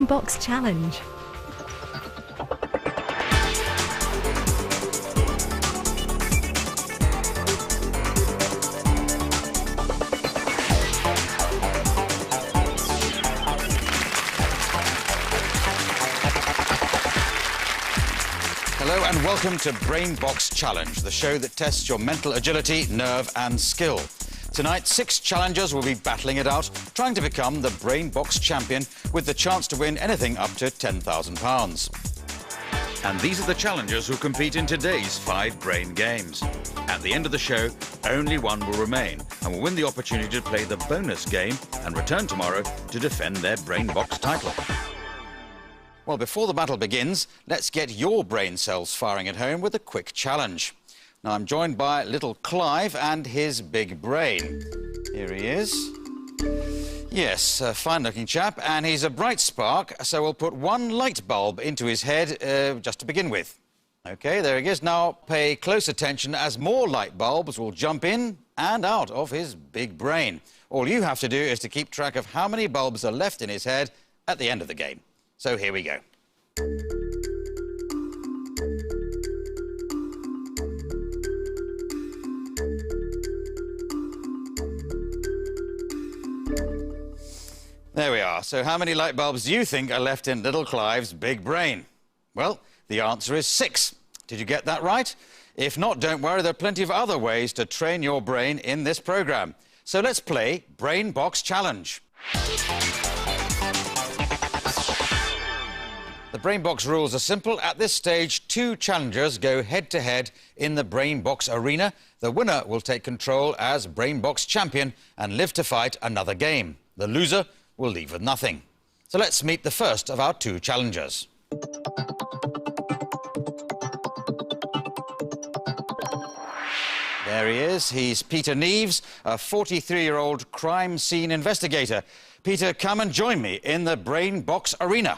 Brainbox challenge. Hello and welcome to Brainbox Challenge, the show that tests your mental agility, nerve and skill. Tonight, 6 challengers will be battling it out, trying to become the Brainbox champion with the chance to win anything up to £10,000. And these are the challengers who compete in today's 5 brain games. At the end of the show, only one will remain and will win the opportunity to play the bonus game and return tomorrow to defend their Brainbox title. Well, before the battle begins, let's get your brain cells firing at home with a quick challenge. Now, I'm joined by little Clive and his big brain. Here he is. Yes, a fine-looking chap, and he's a bright spark, so we'll put one light bulb into his head just to begin with. OK, there he is. Now, pay close attention as more light bulbs will jump in and out of his big brain. All you have to do is to keep track of how many bulbs are left in his head at the end of the game. So here we go. There we are. So how many light bulbs do you think are left in little Clive's big brain? Well, the answer is 6. Did you get that right? If not, don't worry, there are plenty of other ways to train your brain in this programme. So let's play Brainbox Challenge. The Brainbox rules are simple. At this stage, 2 challengers go head-to-head in the Brainbox arena. The winner will take control as Brainbox champion and live to fight another game. The loser will leave with nothing. So let's meet the first of our 2 challengers. There he is. He's Peter Neves, a 43-year-old crime scene investigator. Peter, come and join me in the Brainbox arena.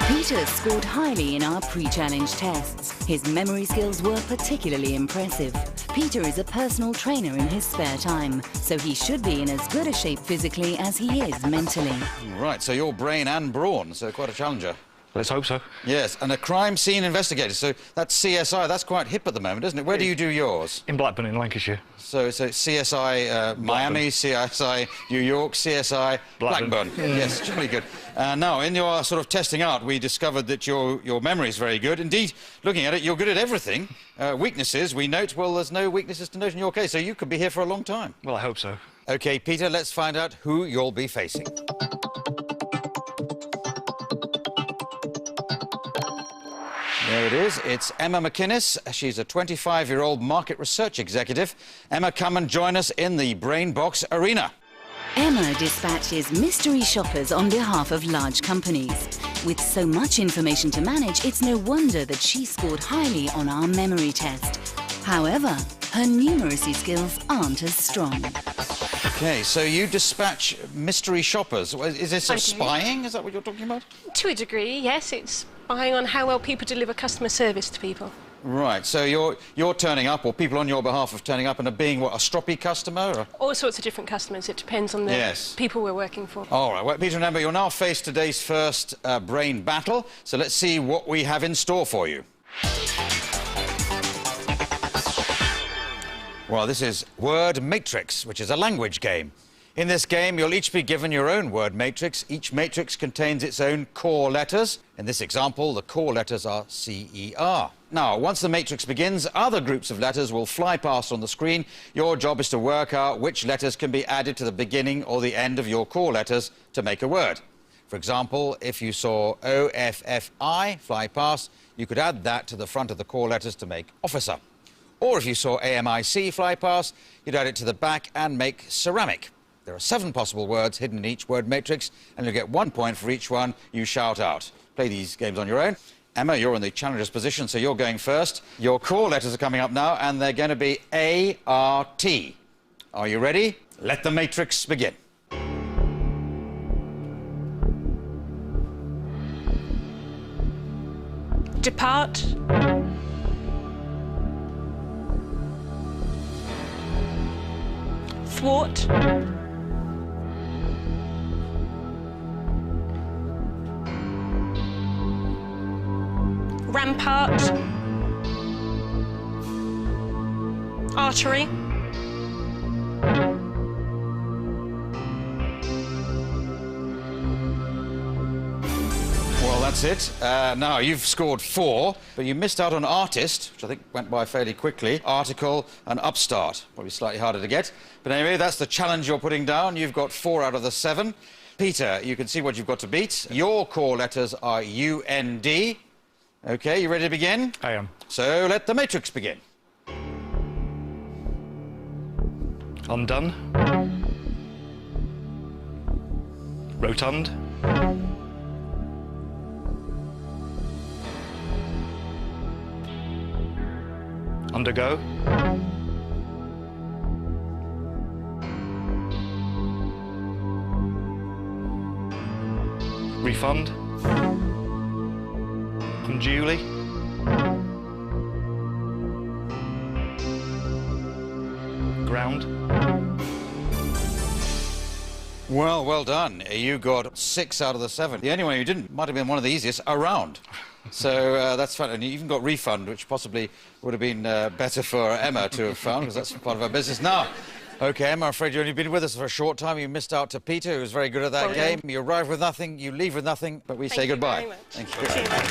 Peter scored highly in our pre-challenge tests. His memory skills were particularly impressive. Peter is a personal trainer in his spare time, so he should be in as good a shape physically as he is mentally. Right, so you're brain and brawn, so quite a challenger. Let's hope so. Yes, and a crime scene investigator, so that's CSI, that's quite hip at the moment, isn't it? Where do you do yours? In Blackburn, in Lancashire. So CSI Miami, CSI New York, CSI Blackburn. Yes, really good. Now, in your sort of testing out, we discovered that your memory is very good. Indeed, looking at it, you're good at everything. Weaknesses, we note, well, there's no weaknesses to note in your case, so you could be here for a long time. Well, I hope so. OK, Peter, let's find out who you'll be facing. There it is. It's Emma McInnes. She's a 25-year-old market research executive. Emma, come and join us in the Brainbox arena. Emma dispatches mystery shoppers on behalf of large companies. With so much information to manage, it's no wonder that she scored highly on our memory test. However, her numeracy skills aren't as strong. OK, so you dispatch mystery shoppers. Is this a spying? Is that what you're talking about? To a degree, yes. It's spying on how well people deliver customer service to people. Right, so you're turning up, or people on your behalf are turning up and are being, what, a stroppy customer? Or? All sorts of different customers. It depends on the people we're working for. All right, well, Peter and Emma, you'll now face today's first brain battle, so let's see what we have in store for you. Well, this is Word Matrix, which is a language game. In this game, you'll each be given your own word matrix. Each matrix contains its own core letters. In this example, the core letters are C-E-R. Now, once the matrix begins, other groups of letters will fly past on the screen. Your job is to work out which letters can be added to the beginning or the end of your core letters to make a word. For example, if you saw O-F-F-I fly past, you could add that to the front of the core letters to make officer. Or if you saw A-M-I-C fly past, you'd add it to the back and make ceramic. There are 7 possible words hidden in each word matrix, and you'll get 1 point for each one you shout out. Play these games on your own. Emma, you're in the challenger's position, so you're going first. Your core letters are coming up now, and they're going to be A-R-T. Are you ready? Let the matrix begin. Depart. Thwart. rampart, artery, Well, that's it. Now, you've scored 4, but you missed out on artist, which I think went by fairly quickly, article and upstart. Probably slightly harder to get. But anyway, that's the challenge you're putting down. You've got 4 out of the 7. Peter, you can see what you've got to beat. Your core letters are U-N-D. OK, you ready to begin? I am. So let the matrix begin. Undone. Rotund. Undergo. Refund. Unduly. Ground. Well done. You got 6 out of the 7. The only one you didn't might have been one of the easiest, around. So that's fun. And you even got refund, which possibly would have been better for Emma to have found, because that's part of our business. Now, OK, Emma, I'm afraid you've only been with us for a short time. You missed out to Peter, who was very good at that game. You arrive with nothing, you leave with nothing, but we say goodbye. Thank you Thank you. very much.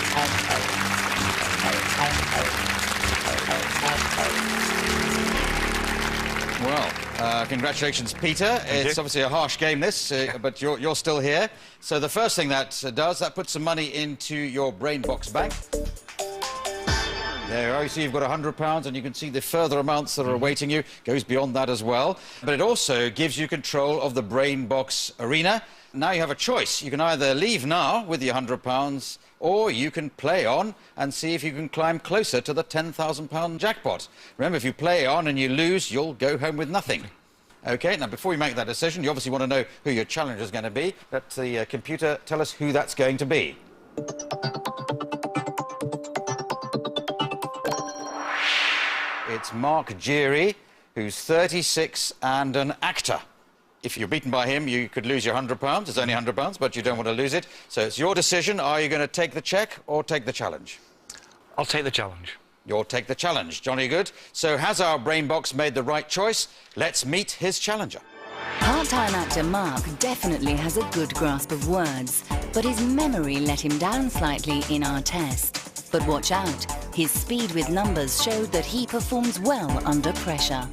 Well, congratulations, Peter. It's obviously a harsh game, this, but you're still here. So the first thing that does, that puts some money into your Brainbox bank. There you are. You see you've got £100, and you can see the further amounts that are awaiting you. Goes beyond that as well. But it also gives you control of the Brainbox arena. Now you have a choice. You can either leave now with your £100, or you can play on and see if you can climb closer to the £10,000 jackpot. Remember, if you play on and you lose, you'll go home with nothing. OK, now, before you make that decision, you obviously want to know who your challenger is going to be. Let the computer tell us who that's going to be. It's Mark Geary, who's 36 and an actor. If you're beaten by him, you could lose your £100. It's only £100, but you don't want to lose it. So it's your decision. Are you going to take the cheque or take the challenge? I'll take the challenge. You'll take the challenge. Johnny Good. So has our Brainbox made the right choice? Let's meet his challenger. Part-time actor Mark definitely has a good grasp of words, but his memory let him down slightly in our test. But watch out, his speed with numbers showed that he performs well under pressure.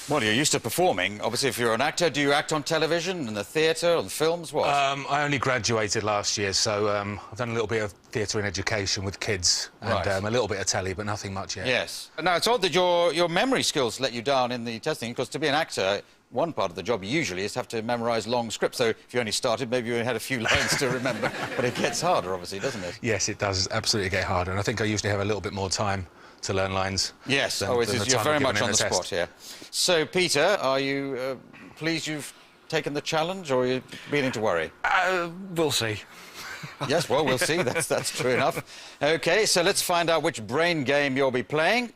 Well, you're used to performing. Obviously, if you're an actor, do you act on television, in the theatre, on films, what? I only graduated last year, so I've done a little bit of theatre and education with kids, and a little bit of telly, but nothing much yet. Yes. Now, it's odd that your memory skills let you down in the testing, because to be an actor, one part of the job usually is to have to memorise long scripts. So if you only started, maybe you had a few lines to remember. But it gets harder, obviously, doesn't it? Yes, it does absolutely get harder, and I think I usually have a little bit more time to learn lines. Yes, you're very much on the spot here. So, Peter, are you pleased you've taken the challenge, or are you beginning to worry? We'll see. Yes, well, we'll see. That's true enough. OK, so let's find out which brain game you'll be playing.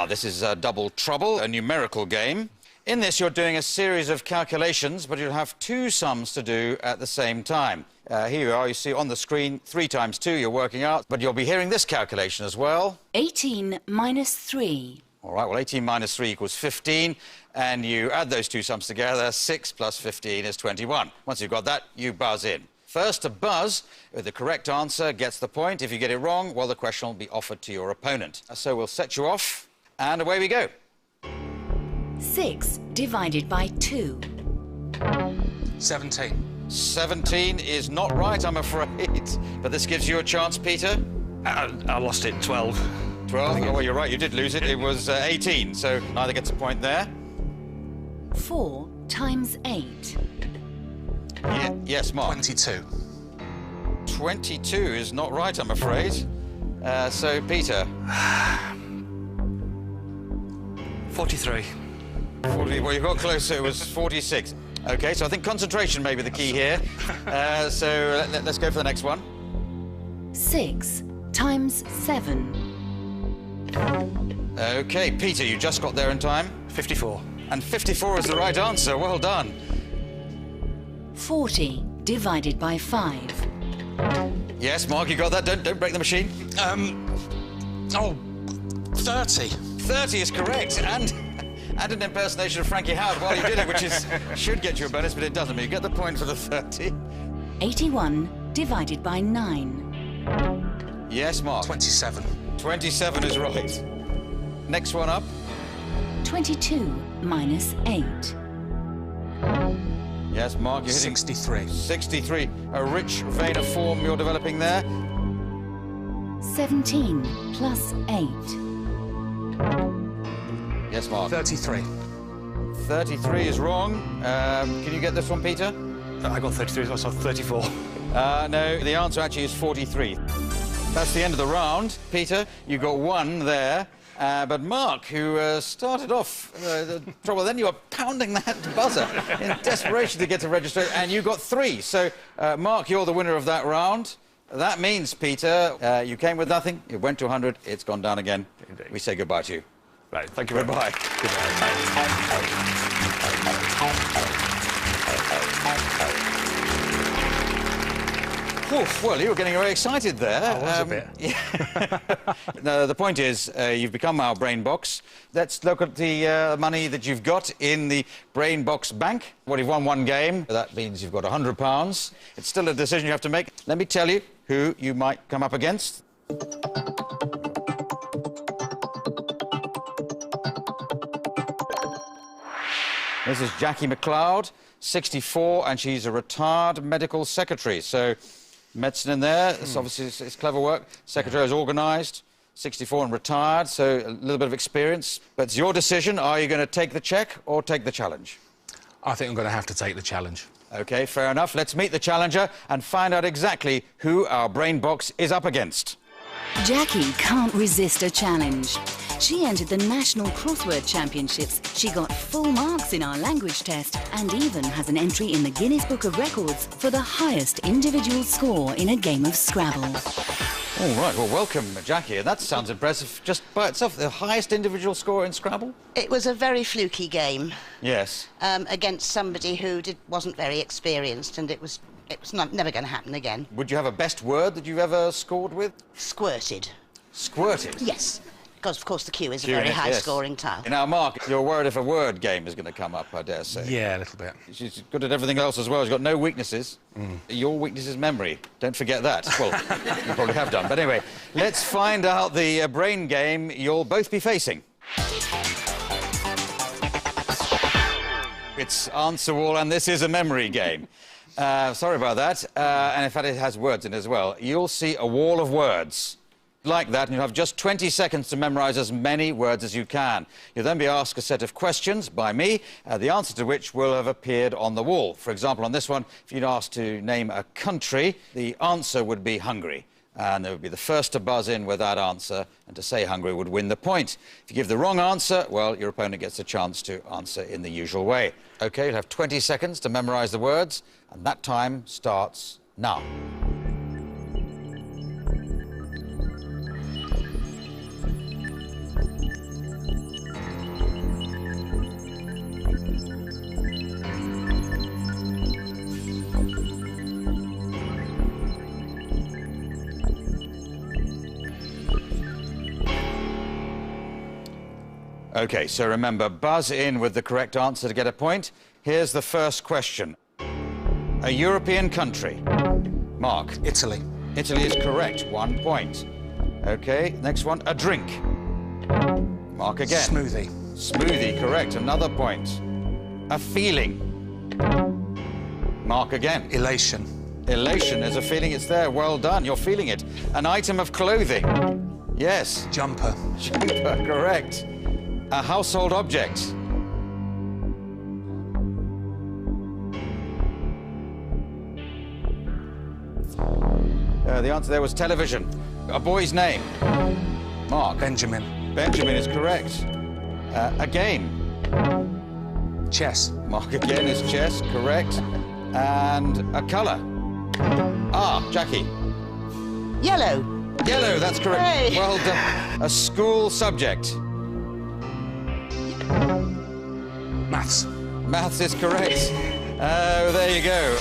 This is Double Trouble, a numerical game. In this, you're doing a series of calculations, but you'll have 2 sums to do at the same time. Here you are, you see on the screen, 3 times 2, you're working out, but you'll be hearing this calculation as well. 18 minus 3. All right, well, 18 minus 3 equals 15, and you add those 2 sums together, 6 plus 15 is 21. Once you've got that, you buzz in. First to buzz with the correct answer gets the point. If you get it wrong, well, the question will be offered to your opponent. So we'll set you off, and away we go. 6 divided by 2. 17. 17 is not right, I'm afraid. But this gives you a chance, Peter. I lost it. 12. 12? Oh, well, you're right, you did lose it. It was 18, so neither gets a point there. 4 times 8. Yes, Mark. 22. 22 is not right, I'm afraid. So, Peter. 43. 40, well, you got closer, it was 46. OK, so I think concentration may be the key here. So let's go for the next one. 6 times 7. OK, Peter, you just got there in time. 54. And 54 is the right answer. Well done. 40 divided by 5. Yes, Mark, you got that. Don't break the machine. 30. 30 is correct, and an impersonation of Frankie Howard while you did it, which should get you a bonus, but it doesn't. But you get the point for the 30. 81 divided by 9. Yes, Mark. 27. 27 is right. Next one up. 22 minus 8. Yes, Mark, you're hitting 63. 63. A rich vein of form you're developing there. 17 plus 8. Yes, Mark. 33. 33 is wrong. Can you get this one, Peter? I got 33, so I saw 34. No, the answer actually is 43. That's the end of the round. Peter, you got 1 there. But Mark, who started off the trouble, then you were pounding that buzzer in desperation to get to register, and you got 3. So, Mark, you're the winner of that round. That means, Peter, you came with nothing, it went to 100, it's gone down again. Indeed. We say goodbye to you. Right, thank you very much. Oof, well, you were getting very excited there. I was a bit. Yeah. No, the point is, you've become our Brainbox. Let's look at the money that you've got in the Brainbox bank. Well, you've won 1 game. That means you've got £100. It's still a decision you have to make. Let me tell you who you might come up against. This is Jackie McLeod, 64, and she's a retired medical secretary. So, medicine in there, it's obviously it's clever work. Secretary is organised, 64 and retired, so a little bit of experience. But it's your decision. Are you going to take the cheque or take the challenge? I think I'm going to have to take the challenge. OK, fair enough. Let's meet the challenger and find out exactly who our Brainbox is up against. Jackie can't resist a challenge. She entered the National Crossword Championships. She got full marks in our language test and even has an entry in the Guinness Book of Records for the highest individual score in a game of Scrabble. All right, well, welcome, Jackie. That sounds impressive just by itself. The highest individual score in Scrabble? It was a very fluky game. Yes. Against somebody who wasn't very experienced, and it was never going to happen again. Would you have a best word that you've ever scored with? Squirted. Squirted? Yes. Because, of course, the Q is a Q, very yes. high-scoring tile. Now, Mark, you're worried if a word game is going to come up, I dare say. Yeah, a little bit. She's good at everything else as well. She's got no weaknesses. Your weakness is memory. Don't forget that. Well, you probably have done. But anyway, let's find out the brain game you'll both be facing. It's Answer Wall, and this is a memory game. Sorry about that. And in fact, it has words in it as well. You'll see a wall of words like that, and you'll have just 20 seconds to memorise as many words as you can. You'll then be asked a set of questions by me, the answer to which will have appeared on the wall. For example, on this one, if you'd asked to name a country, the answer would be Hungary. And there would be the first to buzz in with that answer, and to say Hungary would win the point. If you give the wrong answer, well, your opponent gets a chance to answer in the usual way. OK, you'll have 20 seconds to memorise the words, and that time starts now. OK, so remember, buzz in with the correct answer to get a point. Here's the first question. A European country. Mark. Italy. Italy is correct. 1 point. OK, next one. A drink. Mark again. Smoothie. Smoothie, correct. Another point. A feeling. Mark again. Elation. Elation is a feeling. It's there. Well done. You're feeling it. An item of clothing. Yes. Jumper. Jumper, correct. A household object. The answer there was television. A boy's name. Mark. Benjamin. Benjamin is correct. A game. Chess. Mark again is chess, correct. And a colour. Ah, Jackie. Yellow. Yellow, that's correct. Hey. Well done. A school subject. Maths. Maths is correct. Oh, there you go.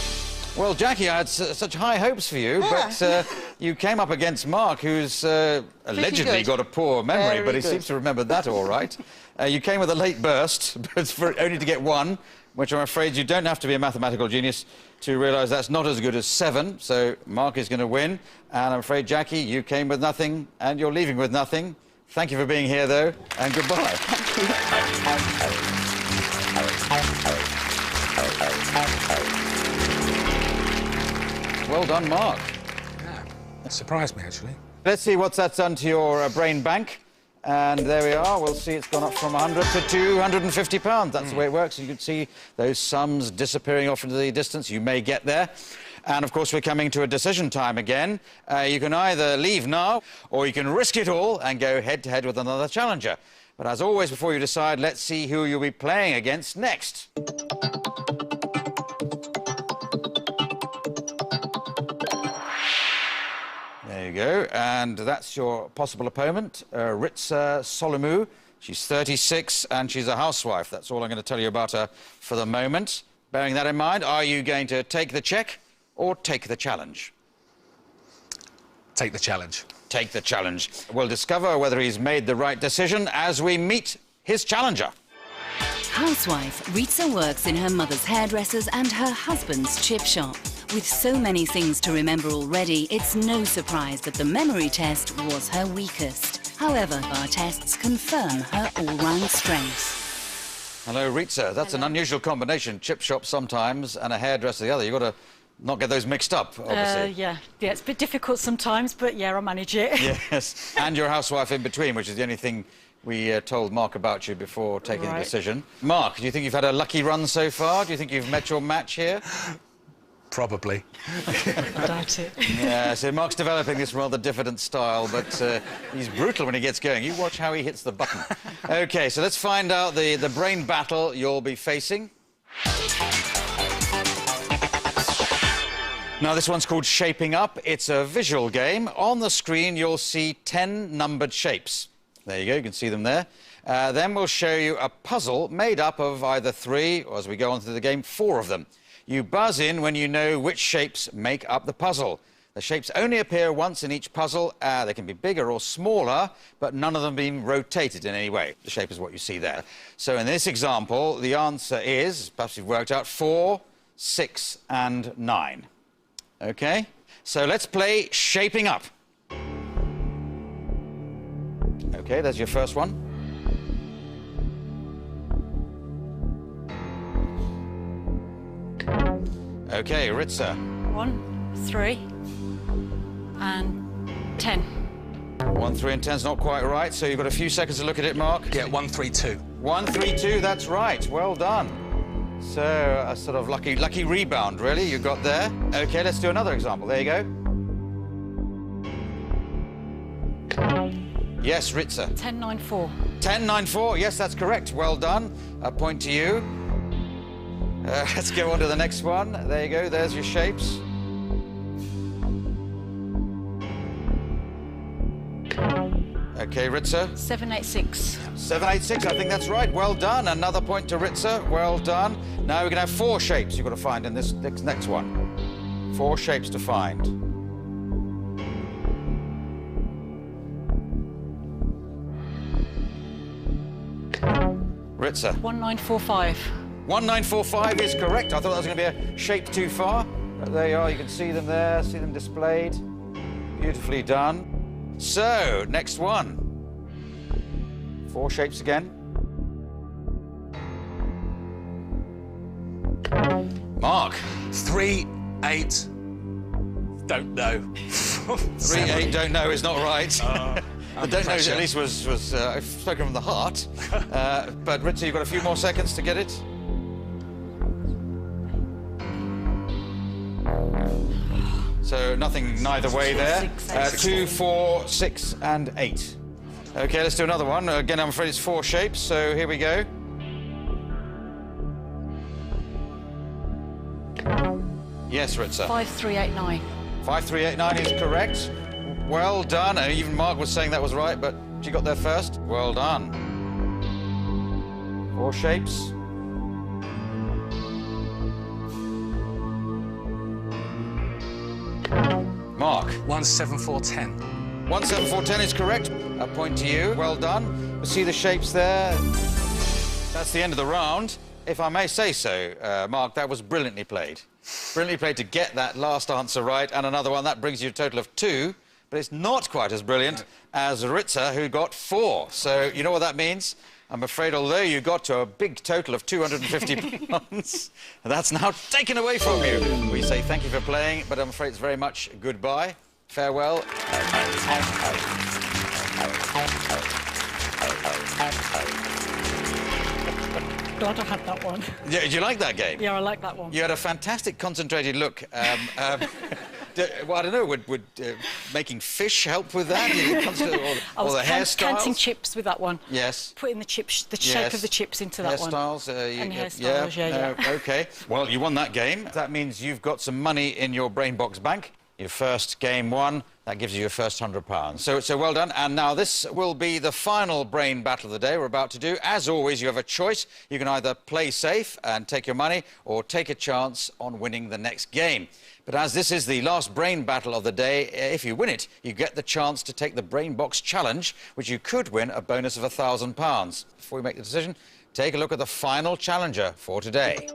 Well, Jackie, I had such high hopes for you, but you came up against Mark, who's allegedly got a poor memory, but he seems to remember that all right. You came with a late burst, but only to get 1, which I'm afraid you don't have to be a mathematical genius to realise that's not as good as 7, so Mark is going to win. And I'm afraid, Jackie, you came with nothing, and you're leaving with nothing. Thank you for being here, though, and goodbye. Well done, Mark. Yeah, that surprised me, actually. Let's see what's that's done to your brain bank. And there we are. We'll see it's gone up from 100 to 250 pounds. That's the way it works. You can see those sums disappearing off into the distance. You may get there. And, of course, we're coming to a decision time again. You can either leave now, or you can risk it all and go head-to-head with another challenger. But, as always, before you decide, let's see who you'll be playing against next. There you go, and that's your possible opponent, Ritza Solomu. She's 36 and she's a housewife. That's all I'm going to tell you about her for the moment. Bearing that in mind, are you going to take the check or take the challenge? Take the challenge. Take the challenge. We'll discover whether he's made the right decision as we meet his challenger. Housewife, Ritza works in her mother's hairdressers and her husband's chip shop. With so many things to remember already, it's no surprise that the memory test was her weakest. However, our tests confirm her all-round strengths. Hello, Ritza. That's an unusual combination. Chip shop sometimes and a hairdresser the other. You've got to not get those mixed up, obviously. Yeah, it's a bit difficult sometimes, but yeah, I manage it. Yes, and your housewife in between, which is the only thing we told Mark about you before taking the decision. Mark, do you think you've had a lucky run so far? Do you think you've met your match here? Probably. I doubt it. Yeah, so Mark's developing this rather diffident style, but he's brutal when he gets going. You watch how he hits the button. OK, so let's find out the brain battle you'll be facing. Now, this one's called Shaping Up. It's a visual game. On the screen, you'll see 10 numbered shapes. There you go, you can see them there. Then we'll show you a puzzle made up of either 3, or as we go on through the game, 4 of them. You buzz in when you know which shapes make up the puzzle. The shapes only appear once in each puzzle. They can be bigger or smaller, but none of them being rotated in any way. The shape is what you see there. So in this example, the answer is, perhaps you've worked out, 4, 6 and 9. OK? So let's play Shaping Up. OK, there's your first one. OK, Ritza. 1, 3 and 10. 1, 3 and 10's not quite right, so you've got a few seconds to look at it, Mark. Yeah, 1, 3, 2. 1, 3, 2, that's right. Well done. So, a sort of lucky rebound, really, you got there. OK, let's do another example. There you go. Yes, Ritza. 10, 9, 4. 10, 9, 4. Yes, that's correct. Well done. A point to you. Let's go on to the next one. There you go. There's your shapes. OK, Ritza. 7, 8, 6. 7, 8, 6. I think that's right. Well done. Another point to Ritza. Well done. Now we're going to have 4 shapes you've got to find in this next one. 4 shapes to find. Ritza. 1945. 1945 is correct. I thought that was going to be a shape too far. But there you are. You can see them there. See them displayed. Beautifully done. So, next one. 4 shapes again. Mark. 3, 8. Don't know. 3, 8, don't know is not right. I don't know, at least was spoken from the heart. But, Ritza, you've got a few more seconds to get it. So, nothing neither way there. 2, 4, 6 and 8. OK, let's do another one. Again, I'm afraid it's 4 shapes, so here we go. Yes, Ritza. 5, 3, 8, 9. 5, 3, 8, 9 is correct. Well done. Even Mark was saying that was right, but she got there first. Well done. 4 shapes. 17410. 17410 is correct. A point to you. Well done. We see the shapes there. That's the end of the round. If I may say so, Mark, that was brilliantly played. Brilliantly played to get that last answer right, and another one. That brings you a total of 2, but it's not quite as brilliant as Ritza, who got 4. So you know what that means? I'm afraid, although you got to a big total of £250, that's now taken away from you. We say thank you for playing, but I'm afraid it's very much goodbye. Farewell. Glad I had that one. Yeah, did you like that game? Yeah, I like that one. You had a fantastic concentrated look. Well, I don't know, would making fish help with that? I was or the hairstyles? counting chips with that one. Yes. Putting the chips, the shape of the chips into that one. Hairstyles? And hairstyles, yeah. OK. Well, you won that game. That means you've got some money in your Brainbox bank. Your first game won. That gives you your first £100. So well done. And now this will be the final brain battle of the day we're about to do. As always, you have a choice. You can either play safe and take your money or take a chance on winning the next game. But as this is the last brain battle of the day, if you win it, you get the chance to take the Brainbox Challenge, which you could win a bonus of £1,000. Before we make the decision, take a look at the final challenger for today.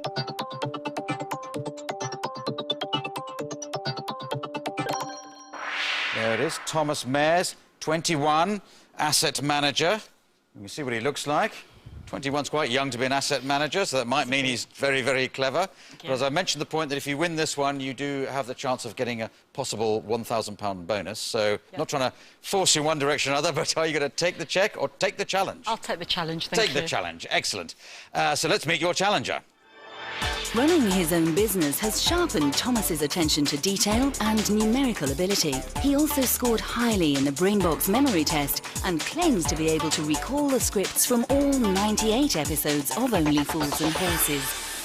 There it is, Thomas Mayers, 21, asset manager. You can see what he looks like. 21's quite young to be an asset manager, so that might mean he's very, very clever. But as I mentioned the point that if you win this one, you do have the chance of getting a possible £1,000 bonus. So not trying to force you in one direction or another, but are you going to take the cheque or take the challenge? I'll take the challenge, thank you. Take the challenge, excellent. So let's meet your challenger. Running his own business has sharpened Thomas's attention to detail and numerical ability. He also scored highly in the Brainbox memory test and claims to be able to recall the scripts from all 98 episodes of Only Fools and Horses.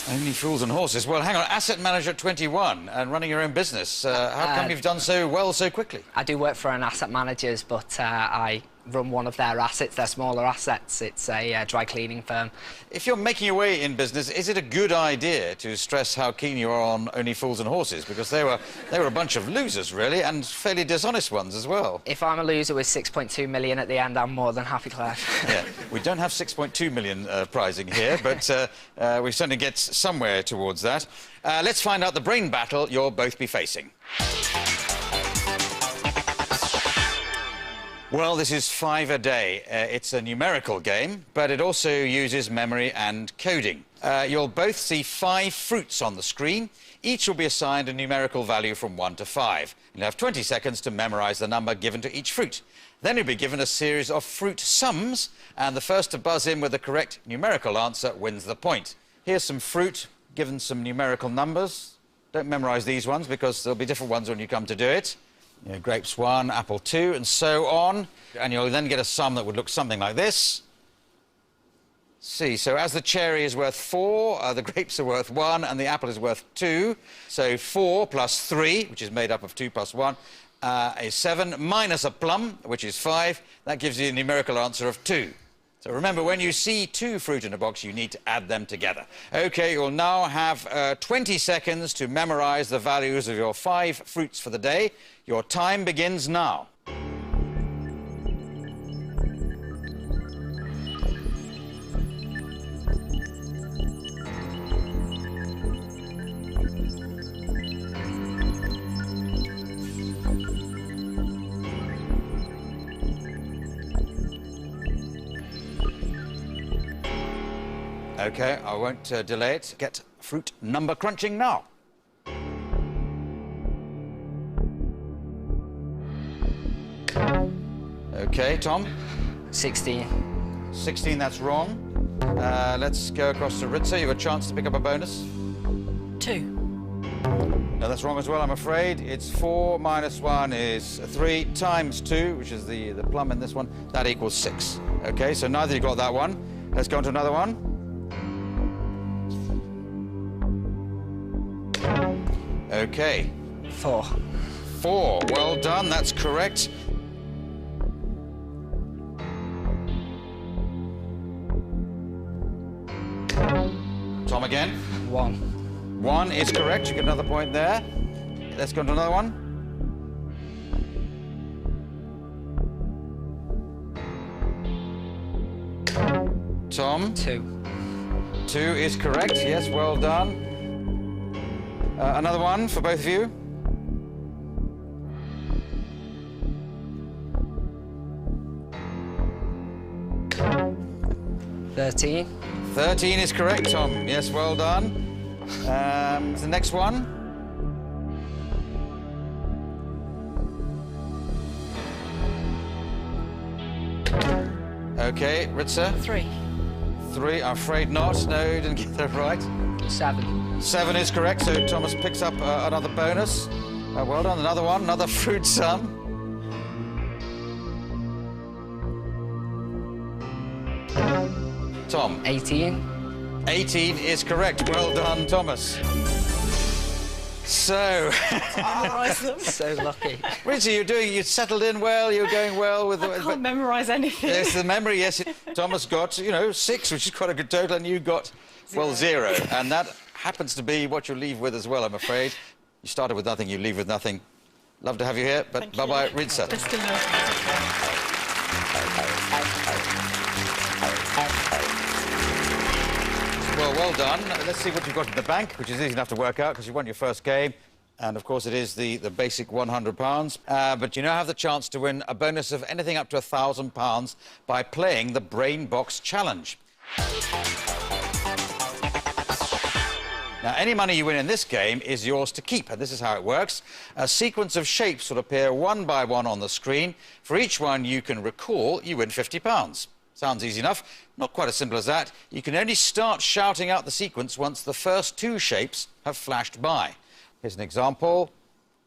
Only Fools and Horses. Well, hang on, asset manager at 21 and running your own business. How come you've done so well so quickly? I do work for an asset managers, but I run one of their assets, their smaller assets. It's a dry cleaning firm. If you're making your way in business, is it a good idea to stress how keen you are on Only Fools and Horses? Because they were a bunch of losers, really, and fairly dishonest ones as well. If I'm a loser with 6.2 million at the end, I'm more than happy, Clive. Yeah, we don't have 6.2 million prizing here, but we certainly get somewhere towards that. Let's find out the brain battle you'll both be facing. Well, this is 5 a day. It's a numerical game, but it also uses memory and coding. You'll both see 5 fruits on the screen. Each will be assigned a numerical value from 1 to 5. You'll have 20 seconds to memorise the number given to each fruit. Then you'll be given a series of fruit sums, and the first to buzz in with the correct numerical answer wins the point. Here's some fruit, given some numerical numbers. Don't memorise these ones, because there'll be different ones when you come to do it. You know, grapes 1, apple 2, and so on. And you'll then get a sum that would look something like this. See, so as the cherry is worth 4, the grapes are worth 1, and the apple is worth 2. So 4 plus 3, which is made up of 2 plus 1, is 7, minus a plum, which is 5. That gives you a numerical answer of 2. So remember, when you see 2 fruit in a box, you need to add them together. OK, you'll now have 20 seconds to memorise the values of your 5 fruits for the day. Your time begins now. OK, I won't delay it. Get fruit number crunching now. OK, Tom? 16. 16, that's wrong. Let's go across to Ritza. You have a chance to pick up a bonus. 2. No, that's wrong as well, I'm afraid. It's 4 minus 1 is 3 times 2, which is the plum in this one. That equals 6. OK, so neither of you got that one. Let's go on to another one. OK. 4. 4. Well done, that's correct. Tom again. 1. 1 is correct. You get another point there. Let's go on to another one. Tom? 2. 2 is correct, yes, well done. Another one for both of you. $13. 13 is correct, Tom. Yes, well done. The next one. Okay, Ritza. 3. 3, I'm afraid not. No, you didn't get that right. 7. 7 is correct, so Thomas picks up another bonus. Well done, another one, another fruit sum. Tom. 18. 18 is correct. Well done, Thomas. So, So lucky. Ritzy, you settled in well, you're going well with... I can't memorise anything. Yes, the memory, yes. Thomas got, 6, which is quite a good total, and you got, 0. And that happens to be what you leave with as well, I'm afraid. You started with nothing, you leave with nothing. Love to have you here, but bye-bye, Ritza. Best of luck. Well done. Let's see what you've got in the bank, which is easy enough to work out because you won your first game. And, of course, it is the basic £100. But you now have the chance to win a bonus of anything up to £1,000 by playing the Brainbox Challenge. Now, any money you win in this game is yours to keep, and this is how it works. A sequence of shapes will appear one by one on the screen. For each one you can recall, you win £50. Sounds easy enough. Not quite as simple as that. You can only start shouting out the sequence once the first 2 shapes have flashed by. Here's an example.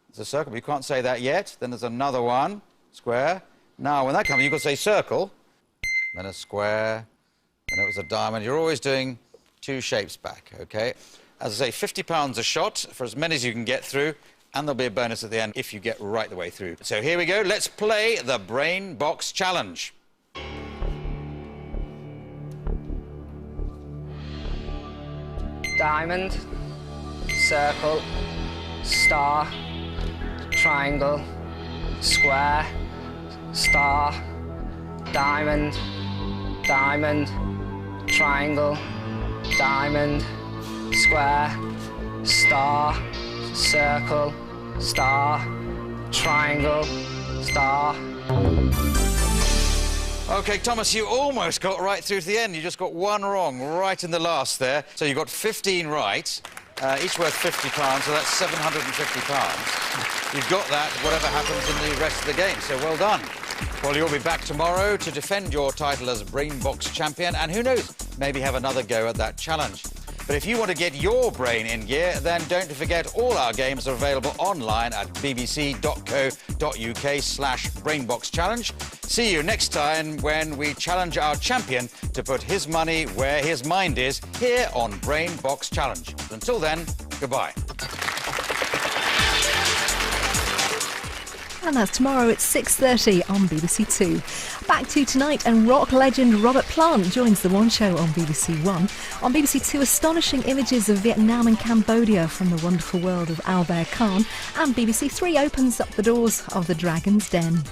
There's a circle, but you can't say that yet. Then there's another one, square. Now, when that comes, you've got to say circle, then a square, then it was a diamond. You're always doing 2 shapes back, OK? As I say, £50 a shot for as many as you can get through, and there'll be a bonus at the end if you get right the way through. So here we go. Let's play the Brainbox Challenge. Diamond, circle, star, triangle, square, star, diamond, diamond, triangle, diamond, square, star, circle, star, triangle, star. OK, Thomas, you almost got right through to the end. You just got 1 wrong right in the last there. So you got 15 right, each worth £50, so that's £750. You've got that, whatever happens in the rest of the game, so well done. Well, you'll be back tomorrow to defend your title as Brainbox champion, and who knows, maybe have another go at that challenge. But if you want to get your brain in gear, then don't forget all our games are available online at bbc.co.uk/Brainbox Challenge. See you next time when we challenge our champion to put his money where his mind is here on Brainbox Challenge. Until then, goodbye. And that's tomorrow at 6:30 on BBC Two. Back to tonight, and rock legend Robert Plant joins the One Show on BBC One. On BBC Two, astonishing images of Vietnam and Cambodia from the wonderful world of Albert Khan. And BBC Three opens up the doors of the Dragon's Den.